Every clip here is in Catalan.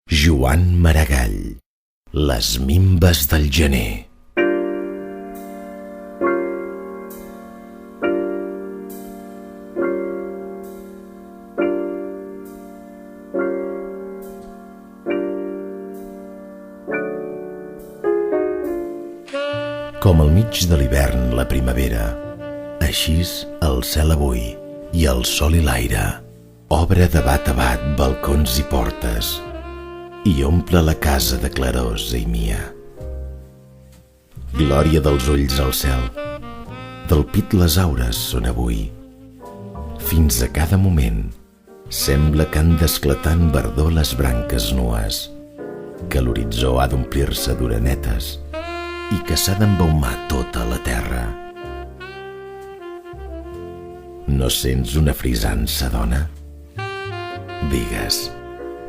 Joan Maragall, les minves del gener. Com al mig de l'hivern la primavera, aixís el cel avui i el sol i l'aire obre de bat a bat balcons i portes i omple la casa de clarors, ei mia. Glòria dels ulls al cel, del pit les aures són avui. Fins a cada moment sembla que han d'esclatar en verdor les branques nues, que l'horitzó ha d'omplir-se d'orenetes i que s'ha d'embaumar tota la terra. No sents una frisança, dona? Digues,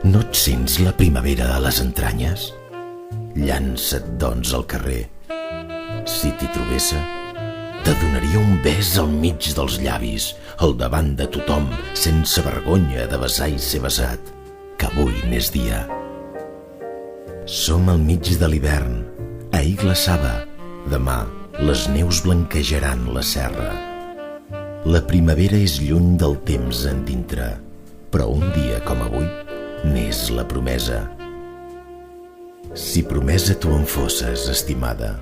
no et sents la primavera a les entranyes? Llança't, doncs, al carrer. Si t'hi trobessa, te donaria un bes al mig dels llavis, al davant de tothom, sense vergonya de besar i ser besat, que avui n'és dia. Som al mig de l'hivern, ahir glaçava, demà les neus blanquejaran la serra. La primavera és lluny del temps endintre, però un dia com avui n'és la promesa. Si promesa tu en fosses, estimada,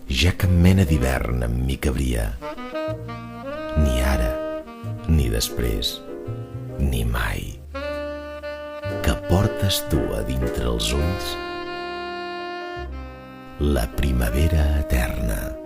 ja cap mena d'hivern amb mi cabria. Ni ara, ni després, ni mai. Que portes tu a dintre els ulls la primavera eterna.